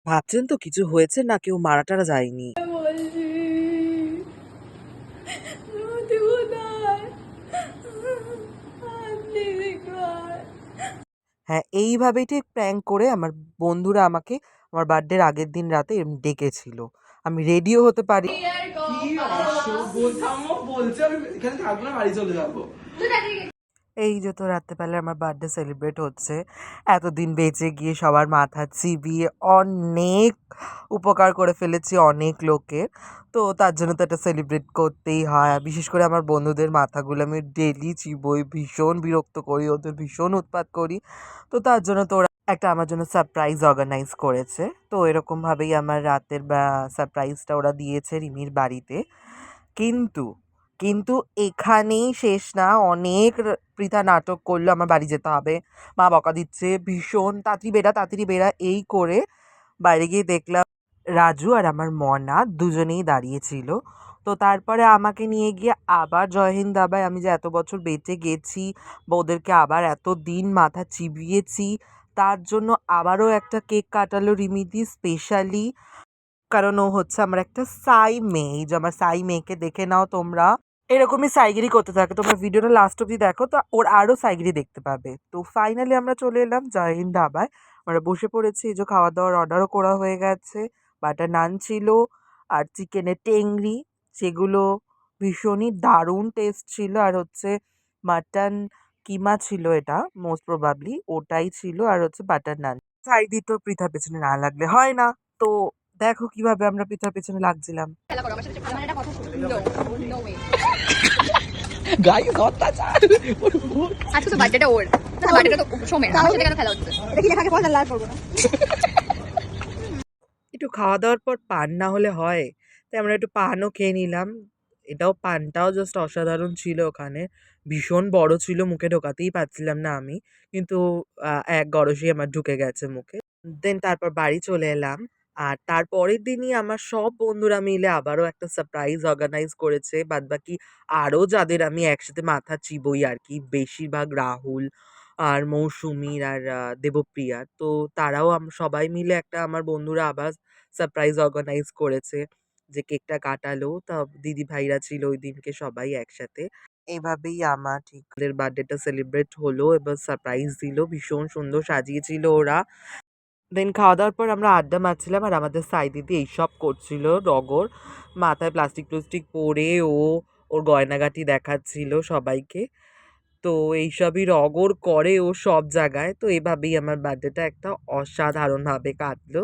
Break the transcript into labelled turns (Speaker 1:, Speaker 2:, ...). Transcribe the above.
Speaker 1: ভাবছেন তো কিছু হয়েছে না কেউ মারা-টারা যায়নি?
Speaker 2: বলছি রুটি কোথায়? প্লিজ একটু আয়।
Speaker 1: হ্যাঁ, এইভাবেই ঠিক প্র্যাঙ্ক করে আমার বন্ধুরা আমাকে আমার বার্থডের আগের দিন রাতে ডেকেছিল। আমি রেডিও হতে পারি।
Speaker 3: কি অসভ্য! থামো, বলছে আমি এখানে থাকবো না, বাড়ি চলে যাবো।
Speaker 1: এই যে তো রাত্রেবেলায় আমার বার্থডে সেলিব্রেট হচ্ছে। এতদিন বেঁচে গিয়ে সবার মাথা চিবিয়ে অনেক উপকার করে ফেলেছি অনেক লোকের। তো তার জন্য তো এটা সেলিব্রেট করতেই হয়। আর বিশেষ করে আমার বন্ধুদের মাথাগুলো আমি ডেইলি চিবোই, ভীষণ বিরক্ত করি, ওদের ভীষণ উৎপাত করি। তো তার জন্য তো ওরা একটা আমার জন্য সারপ্রাইজ অর্গানাইজ করেছে। তো এরকমভাবেই আমার রাতের সারপ্রাইজটা ওরা দিয়েছে রিমির বাড়িতে। কিন্তু কিন্তু এখানেই শেষ না। অনেক পৃথা নাটক করলো, আমার বাড়ি যেতে হবে। মা বকা দিচ্ছে ভীষণ, "তাড়াতাড়ি বেরা, তাড়াতাড়ি বেরা" এই করে বাইরে গিয়ে দেখলাম রাজু আর আমার মনা দুজনেই দাঁড়িয়ে ছিল। তো তারপরে আমাকে নিয়ে গিয়ে আবার জয় হিন্দ দাবায় আমি যে এত বছর বেঁচে গেছি বা ওদেরকে আবার এতদিন মাথা চিবিয়েছি, তার জন্য আবারও একটা কেক কাটালো রিমিদি স্পেশালি। কারণ ও হচ্ছে আমার একটা সাই মেয়ে। এই যে আমার সাই মেয়েকে দেখে নাও তোমরা। এরকমই সাইগিরি করতে থাকে। তোমরা ভিডিওটা লাস্ট অব্দি দেখো তো ওর আরো সাইগিরি দেখতে পাবে। তো ফাইনালি আমরা চলে এলাম জয় হিন্দ ধাবায়। আমরা বসে পড়েছি। এই যে খাওয়া-দাওয়ার অর্ডারও করা হয়ে গেছে। বাটার নান ছিল আর চিকেনের টেংরি, সেগুলো ভীষণই দারুণ টেস্ট ছিল। আর হচ্ছে মাটন কিমা ছিল এটা মোস্ট প্রবাবলি ওটাই ছিল। আর হচ্ছে বাটার নান। সাই দিতেও পৃথার পেছনে না লাগলে হয় না। তো দেখো কিভাবে আমরা পৃথার পেছনে লাগছিলাম।
Speaker 2: খেলা করো আমার সাথে। আমার একটা কথা শোনো। No, no way.
Speaker 3: গাইস, অত্যাচার!
Speaker 2: আজকে তো বার্থডেটা ওর। না বার্থডেটা তো সোমের। আমার সাথে কেন খেলা হচ্ছে? এটা কি লেখাকে পড়া লাল করব না।
Speaker 1: একটু খাওয়া-দাওয়ার পর পান না হলে হয়? তাই আমরা একটু পানও খেয়ে নিলাম। পানটাও জাস্ট অসাধারণ ছিল ওখানে। ভীষণ বড় ছিল, মুখে ঢোকাতেই পারছিলাম না আমি। কিন্তু এক গরশেই আমার ঢুকে গেছে মুখে। দেন তারপর বাড়ি চলে এলাম। আর তার পরের দিনই আমার সব বন্ধুরা মিলে আবারও একটা সারপ্রাইজ অর্গানাইজ করেছে। বাদবাকি আরও যাদের আমি একসাথে মাথা চিবোই আরকি। বেশিরভাগ রাহুল আর মৌসুমীর আর দেবপ্রিয়ার। তো তারাও সবাই মিলে একটা আমার বন্ধুরা আবার সারপ্রাইজ অর্গানাইজ করেছে। যে কেকটা কাটালো। তা দিদিভাইরা ছিল ওইদিনকে সবাই একসাথে। এভাবেই আমার ঠিক ওদের বার্থডেটা সেলিব্রেট হলো। এবার সারপ্রাইজ দিল। ভীষণ সুন্দর সাজিয়েছিল ওরা। দেন খাওয়া-দাওয়ার পর আমরা আড্ডা মারছিলাম আর আমাদের সাই দিদি এইসব করছিল রগর। মাথায় প্লাস্টিক-টুস্টিক পরে ওর গয়নাগাটি দেখাচ্ছিল সবাইকে। তো এইসবই রগর করে ও সব জায়গায়। তো এভাবেই আমার বার্থডেটা একটা অসাধারণভাবে কাটলো।